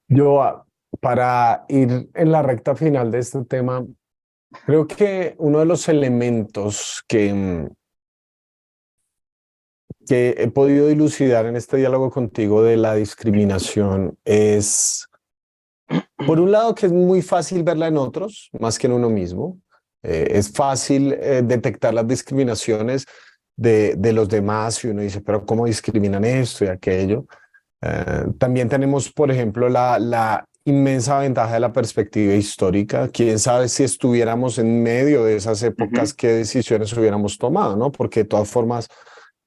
Yo, para ir en la recta final de este tema, creo que uno de los elementos que he podido dilucidar en este diálogo contigo de la discriminación es, por un lado, que es muy fácil verla en otros, más que en uno mismo. Es fácil detectar las discriminaciones de los demás y uno dice, pero ¿cómo discriminan esto y aquello? También tenemos, por ejemplo, la inmensa ventaja de la perspectiva histórica. Quién sabe si estuviéramos en medio de esas épocas, qué decisiones hubiéramos tomado, ¿no? Porque de todas formas,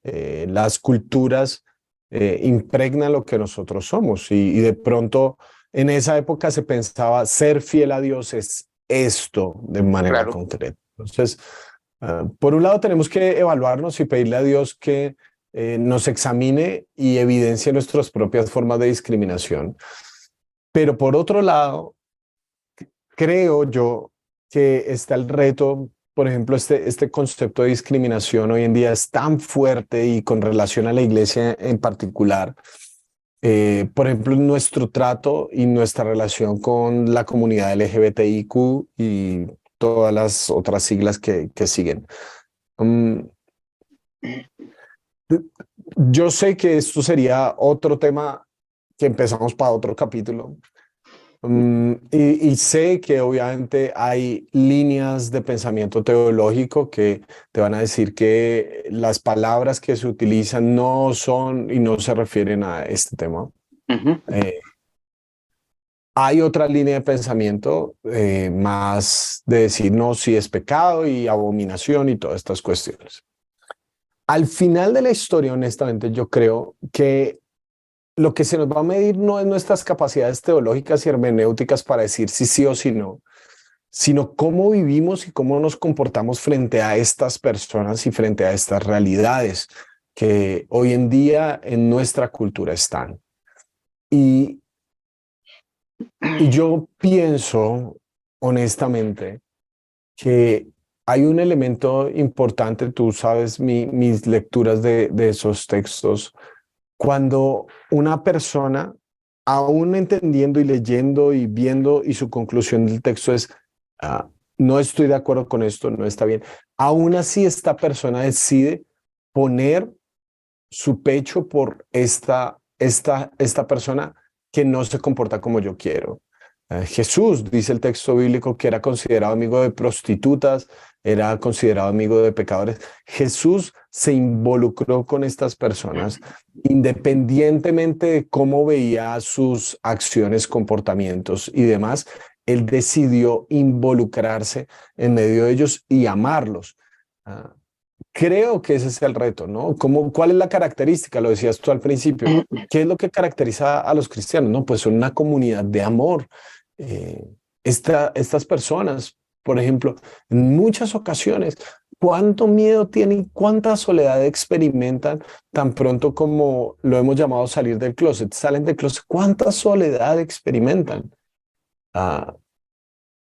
las culturas impregnan lo que nosotros somos y de pronto en esa época se pensaba ser fiel a Dios es esto de manera concreta. Entonces, por un lado tenemos que evaluarnos y pedirle a Dios que nos examine y evidencie nuestras propias formas de discriminación. Pero por otro lado, creo yo que está el reto, por ejemplo, este concepto de discriminación hoy en día es tan fuerte y con relación a la iglesia en particular. Por ejemplo, nuestro trato y nuestra relación con la comunidad LGBTIQ y todas las otras siglas que siguen. Yo sé que esto sería otro tema que empezamos para otro capítulo. Y sé que obviamente hay líneas de pensamiento teológico que te van a decir que las palabras que se utilizan no son y no se refieren a este tema. Hay otra línea de pensamiento más de decir no, si es pecado y abominación y todas estas cuestiones. Al final de la historia, honestamente, yo creo que lo que se nos va a medir no es nuestras capacidades teológicas y hermenéuticas para decir si sí o si no, sino cómo vivimos y cómo nos comportamos frente a estas personas y frente a estas realidades que hoy en día en nuestra cultura están. Y yo pienso, honestamente, que hay un elemento importante, tú sabes, mis lecturas de esos textos, cuando una persona, aún entendiendo y leyendo y viendo, y su conclusión del texto es, no estoy de acuerdo con esto, no está bien. Aún así, esta persona decide poner su pecho por esta persona que no se comporta como yo quiero. Jesús, dice el texto bíblico, que era considerado amigo de prostitutas, era considerado amigo de pecadores. Jesús se involucró con estas personas independientemente de cómo veía sus acciones, comportamientos y demás. Él decidió involucrarse en medio de ellos y amarlos. Ah, Creo que ese es el reto, ¿no? ¿Cuál es la característica? Lo decías tú al principio. ¿Qué es lo que caracteriza a los cristianos? No, pues son una comunidad de amor. Eh, estas personas, por ejemplo, en muchas ocasiones, ¿cuánto miedo tienen y cuánta soledad experimentan tan pronto como lo hemos llamado salir del closet? Salen del closet, ¿cuánta soledad experimentan? Ah,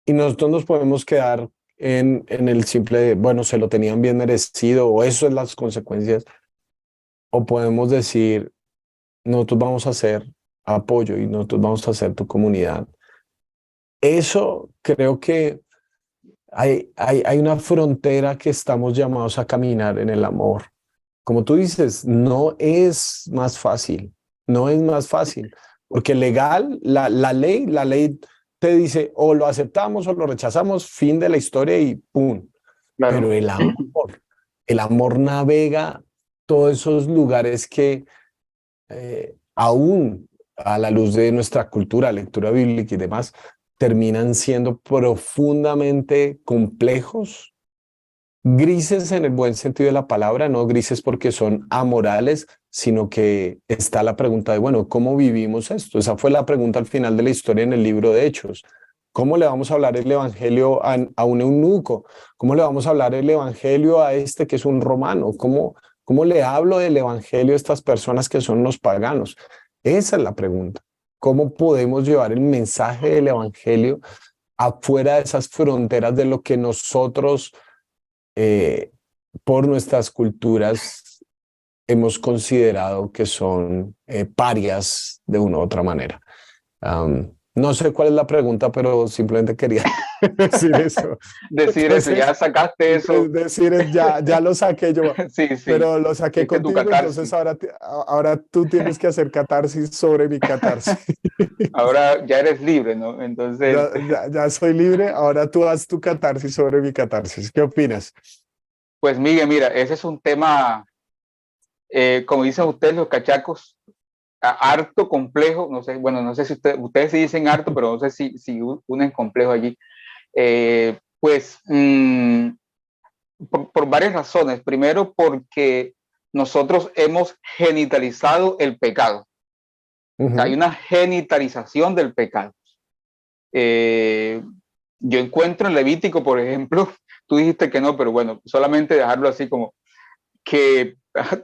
y nosotros nos podemos quedar en el simple de, bueno, se lo tenían bien merecido o eso es las consecuencias. O podemos decir, nosotros vamos a hacer apoyo y nosotros vamos a hacer tu comunidad. Eso creo que hay una frontera que estamos llamados a caminar en el amor. Como tú dices, no es más fácil, no es más fácil, porque legal, la ley te dice o lo aceptamos o lo rechazamos, fin de la historia y ¡pum! Claro. Pero el amor navega todos esos lugares que aún a la luz de nuestra cultura, lectura bíblica y demás, terminan siendo profundamente complejos, grises en el buen sentido de la palabra, no grises porque son amorales, sino que está la pregunta de, bueno, ¿cómo vivimos esto? Esa fue la pregunta al final de la historia en el libro de Hechos. ¿Cómo le vamos a hablar el evangelio a un eunuco? ¿Cómo le vamos a hablar el evangelio a este que es un romano? ¿Cómo le hablo del evangelio a estas personas que son los paganos? Esa es la pregunta. ¿Cómo podemos llevar el mensaje del evangelio afuera de esas fronteras de lo que nosotros eh, por nuestras culturas hemos considerado que son parias de una u otra manera? No sé cuál es la pregunta, pero simplemente quería decir eso. Decir eso, Entonces, ya sacaste eso. ya lo saqué yo, Sí, sí, pero lo saqué hiciste tu contigo, entonces catarsis. ahora tú tienes que hacer catarsis sobre mi catarsis. Ahora ya eres libre, ¿no? Entonces, Ya soy libre, ahora tú haz tu catarsis sobre mi catarsis. ¿Qué opinas? pues Miguel, mira, ese es un tema, como dicen ustedes los cachacos, harto complejo, no sé, bueno, no sé si ustedes sí dicen harto, pero no sé si unen complejo allí. Pues por varias razones. Primero, porque nosotros hemos genitalizado el pecado. Hay una genitalización del pecado. Eh, yo encuentro en Levítico, por ejemplo, tú dijiste que no, pero bueno, solamente dejarlo así como que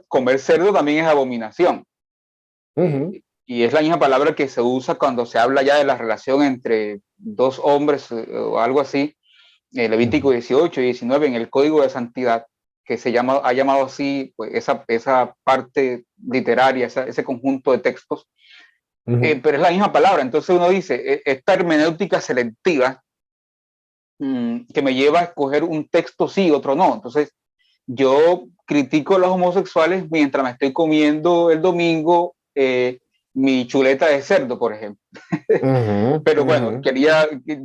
comer cerdo también es abominación. Y es la misma palabra que se usa cuando se habla ya de la relación entre dos hombres o algo así, Levítico 18 y 19 en el Código de Santidad, que ha llamado así pues, esa parte literaria, ese conjunto de textos, pero es la misma palabra. Entonces uno dice, esta hermenéutica selectiva que me lleva a escoger un texto sí, otro no. Entonces yo critico a los homosexuales mientras me estoy comiendo el domingo mi chuleta de cerdo, por ejemplo. Pero bueno,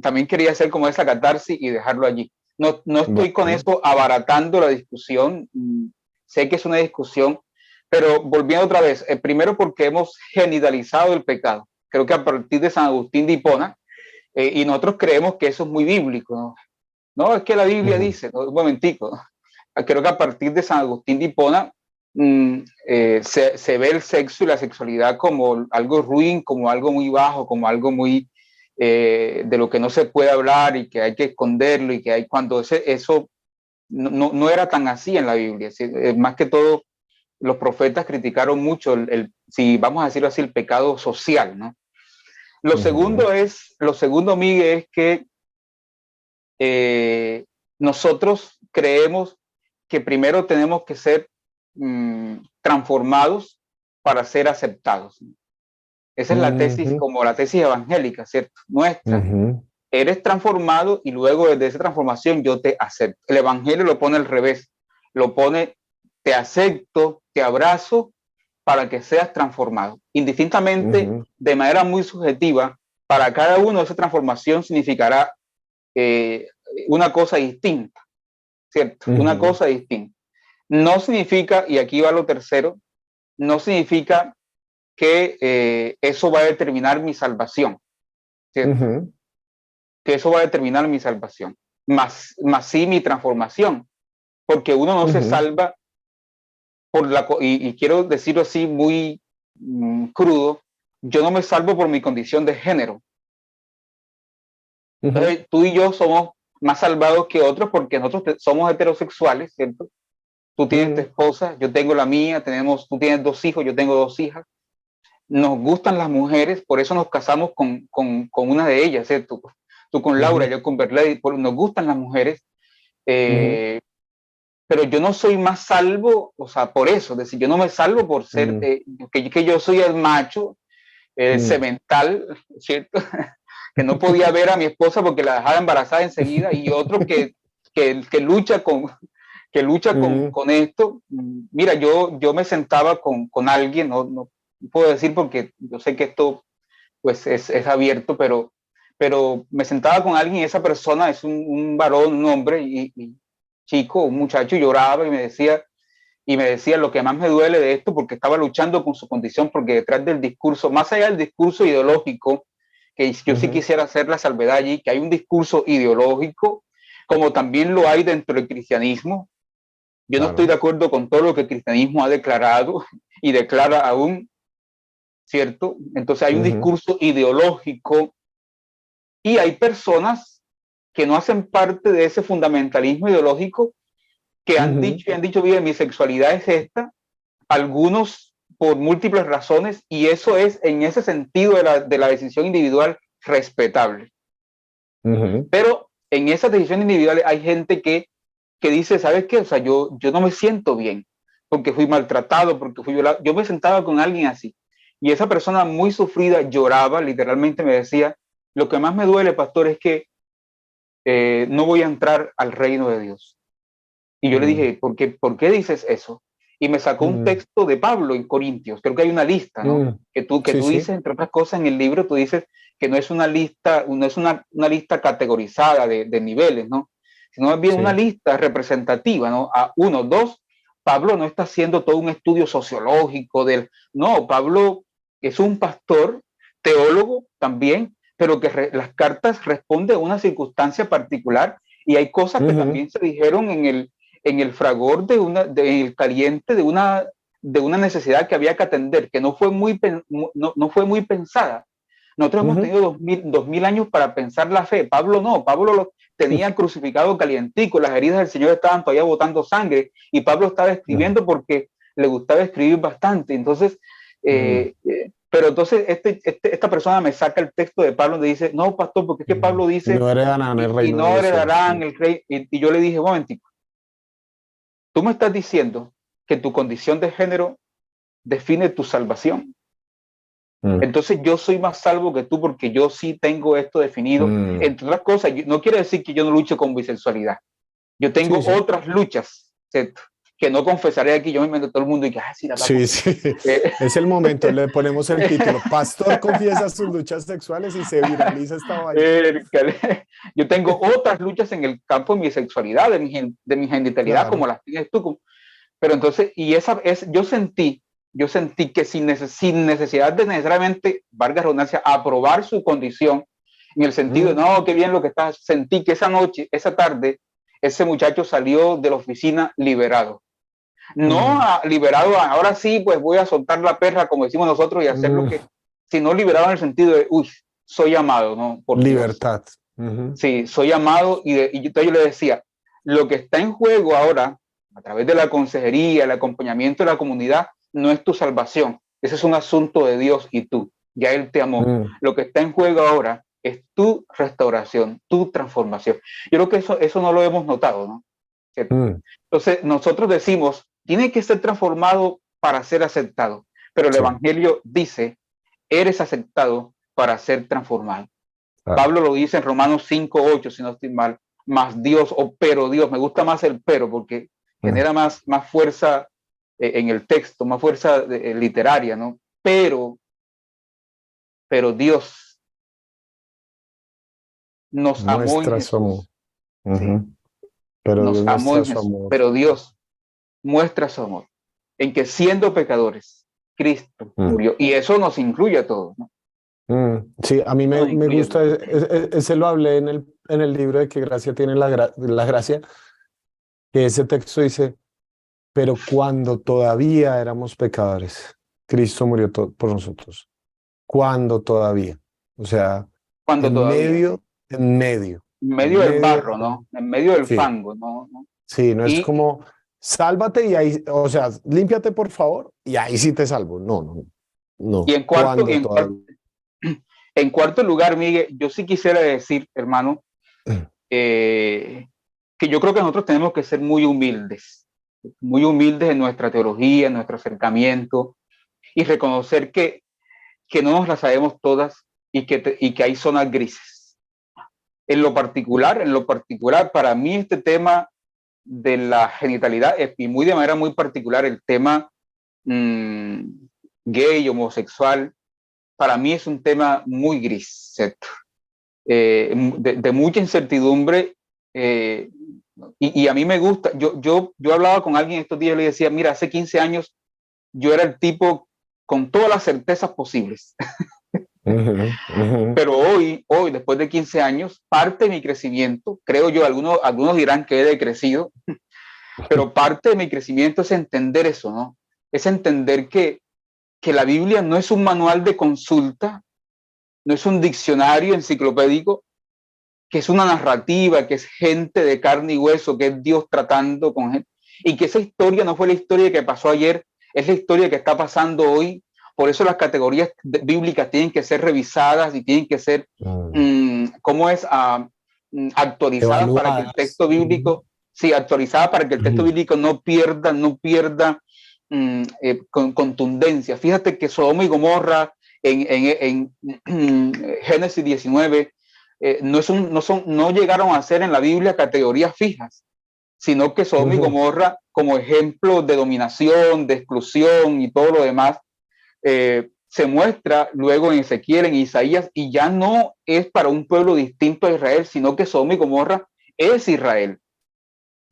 también quería hacer como esa catarsis y dejarlo allí. No estoy con Bueno, eso abaratando la discusión. Sé que es una discusión, pero volviendo otra vez, primero porque hemos genitalizado el pecado. Creo que a partir de San Agustín de Hipona, y nosotros creemos que eso es muy bíblico, ¿no? No, es que la Biblia dice, ¿no? Un momentico. Creo que a partir de San Agustín de Hipona se ve el sexo y la sexualidad como algo ruin, como algo muy bajo, como algo muy de lo que no se puede hablar y que hay que esconderlo y que hay cuando eso no era tan así en la Biblia. Más que todo, los profetas criticaron mucho si vamos a decirlo así, el pecado social, ¿no? Lo segundo, Miguel, es que nosotros creemos que primero tenemos que ser transformados para ser aceptados. Esa es la tesis, como la tesis evangélica, ¿cierto? Nuestra. eres transformado y luego desde esa transformación yo te acepto. El evangelio lo pone al revés, lo pone, te acepto, te abrazo para que seas transformado. Indistintamente, de manera muy subjetiva, para cada uno esa transformación significará una cosa distinta, ¿cierto? Una cosa distinta. No significa, y aquí va lo tercero, no significa que eso va a determinar mi salvación, ¿cierto? Que eso va a determinar mi salvación, más sí mi transformación, porque uno no se salva por y quiero decirlo así muy crudo, yo no me salvo por mi condición de género. Entonces, tú y yo somos más salvados que otros porque nosotros somos heterosexuales, ¿cierto? Tú tienes tu esposa, yo tengo la mía, tú tienes 2 hijos, yo tengo 2 hijas. Nos gustan las mujeres, por eso nos casamos con una de ellas, ¿cierto? Tú con Laura, yo con Berlady, nos gustan las mujeres, pero yo no soy más salvo, o sea, por eso, es decir, yo no me salvo por ser, que yo soy el macho, semental, ¿cierto? Que no podía ver a mi esposa porque la dejaba embarazada enseguida, y otro que lucha con esto. Mira, yo me sentaba con alguien, no puedo decir porque yo sé que esto pues es abierto, pero me sentaba con alguien y esa persona es un varón, un hombre y chico, un muchacho, lloraba y me decía lo que más me duele de esto, porque estaba luchando con su condición, porque detrás del discurso, más allá del discurso ideológico, que yo sí quisiera hacer la salvedad allí, que hay un discurso ideológico, como también lo hay dentro del cristianismo. Yo no estoy de acuerdo con todo lo que el cristianismo ha declarado y declara aún, ¿cierto? Entonces hay un discurso ideológico y hay personas que no hacen parte de ese fundamentalismo ideológico, que han dicho, bien, mi sexualidad es esta, algunos por múltiples razones, y eso es, en ese sentido de la decisión individual, respetable. Pero en esas decisiones individuales hay gente que dice, ¿sabes qué? O sea, yo no me siento bien, porque fui maltratado, porque fui violado. Yo me sentaba con alguien así, y esa persona muy sufrida lloraba, literalmente me decía, lo que más me duele, pastor, es que no voy a entrar al reino de Dios. Y yo le dije, ¿por qué dices eso? Y me sacó un texto de Pablo en Corintios. Creo que hay una lista, ¿no? Que tú dices, entre otras cosas, en el libro, tú dices que no es una lista, no es una lista categorizada de niveles, ¿no? Sino más bien una lista representativa, ¿no? A 1, 2, Pablo no está haciendo todo un estudio sociológico del... No, Pablo es un pastor, teólogo también, pero que las cartas responden a una circunstancia particular, y hay cosas que también se dijeron en el fragor del caliente de una necesidad que había que atender, que no fue muy pensada. Nosotros hemos tenido 2000 años para pensar la fe. Pablo no, Pablo lo tenía crucificado calientico, las heridas del Señor estaban todavía botando sangre, y Pablo estaba escribiendo porque le gustaba escribir bastante. Entonces, pero entonces esta persona me saca el texto de Pablo donde dice, no, pastor, porque es que Pablo dice, no heredarán el reino, no heredarán el rey. Y yo le dije, un momentico, tú me estás diciendo que tu condición de género define tu salvación. Entonces yo soy más salvo que tú porque yo sí tengo esto definido. Entre otras cosas, no quiere decir que yo no luche con bisexualidad. Yo tengo otras luchas, ¿cierto? Que no confesaré aquí. Yo me meto a todo el mundo y que, sí, es el momento, le ponemos el título, Pastor confiesa sus luchas sexuales, y se viraliza esta vaina. Yo tengo otras luchas en el campo de mi sexualidad, de mi genitalidad, como las tienes tú. Pero entonces, yo sentí que sin necesidad de necesariamente, valga la redundancia, aprobar su condición, en el sentido de, no, qué bien lo que estás, sentí que esa tarde, ese muchacho salió de la oficina liberado. No liberado, ahora sí, pues voy a soltar la perra, como decimos nosotros, y hacer lo que, sino liberado en el sentido de, soy amado, ¿no? Por libertad. Sí, soy amado, y yo le decía, lo que está en juego ahora, a través de la consejería, el acompañamiento de la comunidad, no es tu salvación. Ese es un asunto de Dios y tú. Ya Él te amó. Lo que está en juego ahora es tu restauración, tu transformación. Yo creo que eso no lo hemos notado, ¿no? Entonces, nosotros decimos, tiene que ser transformado para ser aceptado. Pero el Evangelio dice, eres aceptado para ser transformado. Claro. Pablo lo dice en Romanos 5:8, si no estoy mal, más Dios o pero Dios. Me gusta más el pero porque genera más fuerza en el texto, más fuerza literaria, ¿no? Pero Dios nos amó en Muestra su amor. Jesús. Sí, Pero nos Dios amó muestra en su Jesús, amor. pero Dios muestra su amor en que siendo pecadores, Cristo murió. Y eso nos incluye a todos, ¿no? Sí, a mí Eso nos me incluye a gusta, todos. ese lo hablé en el libro de Que Gracia tiene la gracia, que ese texto dice, pero cuando todavía éramos pecadores, Cristo murió por nosotros. Cuando todavía. O sea, Cuando todavía, sí. en medio, En medio en del medio. barro, ¿no? En medio del Sí, fango, ¿no? sí, no es Y, como, sálvate y ahí, o sea, límpiate por favor y ahí sí te salvo. No, no, y no. en cuarto, y Cuando en cuarto, todavía. en cuarto lugar, Miguel, yo sí quisiera decir, hermano, que yo creo que nosotros tenemos que ser muy humildes en nuestra teología, en nuestro acercamiento, y reconocer que no nos las sabemos todas y que hay zonas grises. En lo particular, para mí este tema de la genitalidad, y muy de manera muy particular el tema gay, homosexual, para mí es un tema muy gris, ¿cierto? De mucha incertidumbre, y a mí me gusta, yo hablaba con alguien estos días y le decía, mira, hace 15 años yo era el tipo con todas las certezas posibles, pero hoy, después de 15 años, parte de mi crecimiento, creo yo, algunos dirán que he decrecido, pero parte de mi crecimiento es entender eso, ¿no? Es entender que la Biblia no es un manual de consulta, no es un diccionario enciclopédico, que es una narrativa, que es gente de carne y hueso, que es Dios tratando con gente, y que esa historia no fue la historia que pasó ayer, es la historia que está pasando hoy. Por eso las categorías bíblicas tienen que ser revisadas y tienen que ser, ¿cómo es? Actualizadas para que el Evaluadas. texto bíblico, sí, actualizadas para que el texto bíblico no pierda con contundencia. Fíjate que Sodoma y Gomorra en Génesis 19 no llegaron a ser en la Biblia categorías fijas, sino que Sodoma y Gomorra, como ejemplo de dominación, de exclusión y todo lo demás, se muestra luego en Ezequiel, en Isaías, y ya no es para un pueblo distinto a Israel, sino que Sodoma y Gomorra es Israel.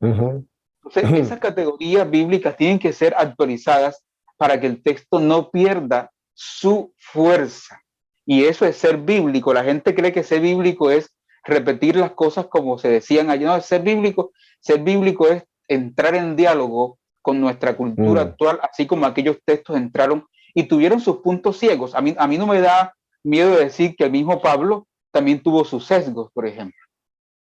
Entonces, esas categorías bíblicas tienen que ser actualizadas para que el texto no pierda su fuerza. Y eso es ser bíblico. La gente cree que ser bíblico es repetir las cosas como se decían allí. No, ser bíblico es entrar en diálogo con nuestra cultura actual, así como aquellos textos entraron y tuvieron sus puntos ciegos. A mí no me da miedo de decir que el mismo Pablo también tuvo sus sesgos, por ejemplo.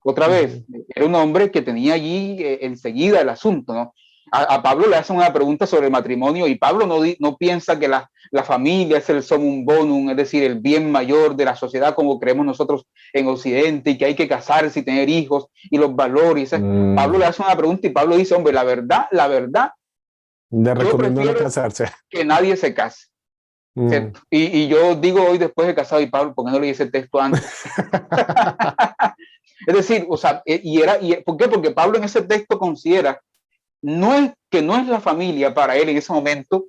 Otra vez, era un hombre que tenía allí enseguida el asunto, ¿no? A Pablo le hacen una pregunta sobre el matrimonio y Pablo no piensa que la familia es el sumum bonum, es decir, el bien mayor de la sociedad como creemos nosotros en Occidente y que hay que casarse y tener hijos y los valores. Pablo le hace una pregunta y Pablo dice, hombre, la verdad, le yo recomiendo no prefiero casarse. que nadie se case. Y yo digo hoy después de casado, y Pablo, ¿por qué no leí ese texto antes? Es decir, o sea, ¿por qué? Porque Pablo en ese texto considera que no es la familia para él en ese momento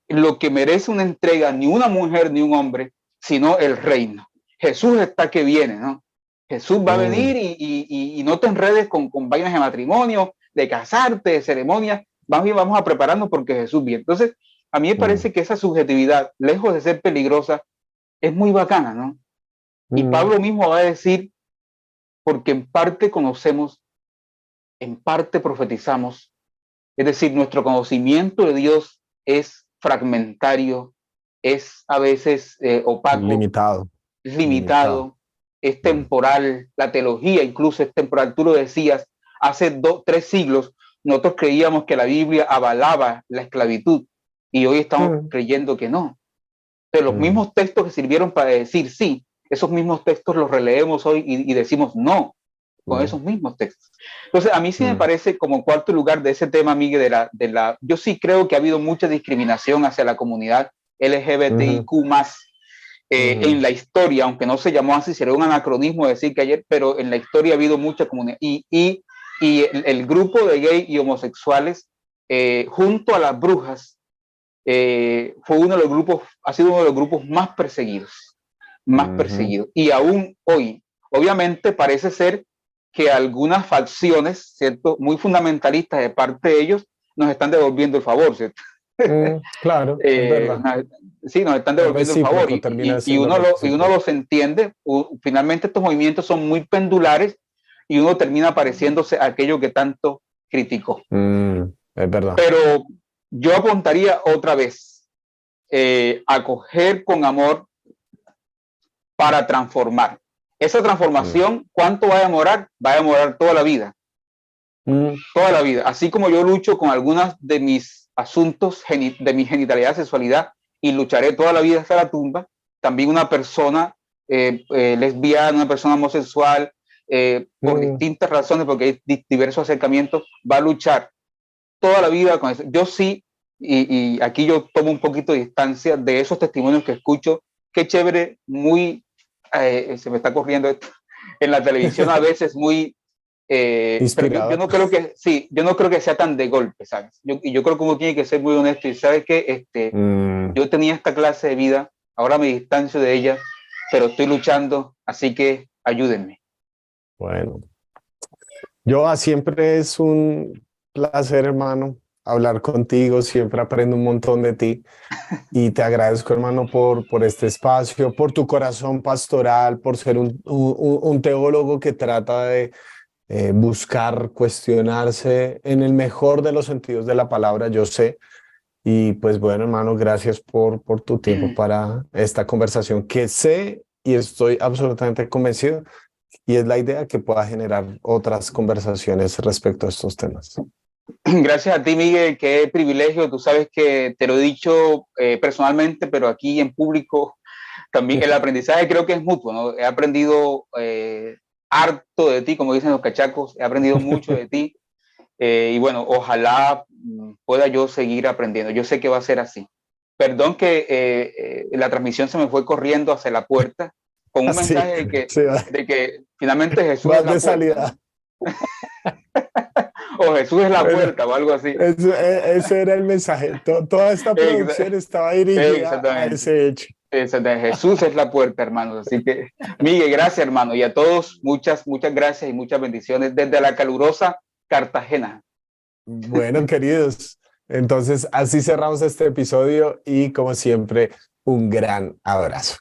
lo que merece una entrega, ni una mujer ni un hombre, sino el reino. Jesús está que viene, ¿no? Jesús va a venir y no te enredes con vainas de matrimonio, de casarte, de ceremonias. Vamos a prepararnos porque Jesús viene. Entonces, a mí me parece que esa subjetividad, lejos de ser peligrosa, es muy bacana, ¿no? Y Pablo mismo va a decir, porque en parte conocemos, en parte profetizamos, es decir, nuestro conocimiento de Dios es fragmentario, es a veces opaco, Limitado. es limitado, es temporal, la teología incluso es temporal. Tú lo decías, hace 3 siglos nosotros creíamos que la Biblia avalaba la esclavitud y hoy estamos creyendo que no. Pero los mismos textos que sirvieron para decir sí, esos mismos textos los releemos hoy y decimos no, con esos mismos textos. Entonces, a mí sí me parece, como cuarto lugar de ese tema, Miguel, yo sí creo que ha habido mucha discriminación hacia la comunidad LGBTIQ+, En la historia, aunque no se llamó así, sería un anacronismo decir que ayer, pero en la historia ha habido mucha comunidad. Y el grupo de gay y homosexuales, junto a las brujas, fue uno de los grupos, ha sido uno de los grupos más perseguidos, más perseguidos. Y aún hoy, obviamente parece ser que algunas facciones, ¿cierto?, muy fundamentalistas de parte de ellos, nos están devolviendo el favor, ¿cierto? Claro, es verdad. Sí, nos están Es devolviendo el favor recíproco, termina y siendo uno recíproco. los entiende. Finalmente estos movimientos son muy pendulares y uno termina pareciéndose a aquello que tanto criticó. Es verdad. Pero yo apuntaría otra vez, acoger con amor para transformar. Esa transformación, ¿cuánto va a demorar? Va a demorar toda la vida. Toda la vida. Así como yo lucho con algunas de mis asuntos de mi genitalidad, sexualidad, y lucharé toda la vida hasta la tumba, también una persona lesbiana, una persona homosexual, por distintas razones, porque hay diversos acercamientos, va a luchar toda la vida con eso. Yo sí, y aquí yo tomo un poquito de distancia de esos testimonios que escucho. Qué chévere, muy, se me está corriendo esto, en la televisión a veces muy... pero yo no creo que, sí, yo no creo que sea tan de golpe, ¿sabes? Yo creo que uno tiene que ser muy honesto y sabes que yo tenía esta clase de vida, ahora me distancio de ella, pero estoy luchando, así que ayúdenme. Bueno, yo siempre es un placer, hermano, hablar contigo, siempre aprendo un montón de ti y te agradezco, hermano, por este espacio, por tu corazón pastoral, por ser un teólogo que trata de buscar, cuestionarse en el mejor de los sentidos de la palabra, yo sé. Y pues bueno, hermano, gracias por tu tiempo para esta conversación que sé y estoy absolutamente convencido y es la idea que pueda generar otras conversaciones respecto a estos temas. Gracias a ti, Miguel, qué privilegio. Tú sabes que te lo he dicho personalmente, pero aquí en público también el aprendizaje creo que es mutuo, ¿no? He aprendido harto de ti, como dicen los cachacos, he aprendido mucho de ti y bueno, ojalá pueda yo seguir aprendiendo. Yo sé que va a ser así. Perdón que la transmisión se me fue corriendo hacia la puerta con un Sí, mensaje sí, de que finalmente Jesús es vas la de puerta, salida. ¿no? O Jesús es la Bueno, puerta o algo así. ese era el mensaje. Toda esta producción estaba dirigida a Exactamente. ese hecho. Jesús es la puerta, hermanos. Así que, Miguel, gracias, hermano. Y a todos, muchas gracias y muchas bendiciones desde la calurosa Cartagena. Bueno, queridos, entonces así cerramos este episodio y como siempre, un gran abrazo.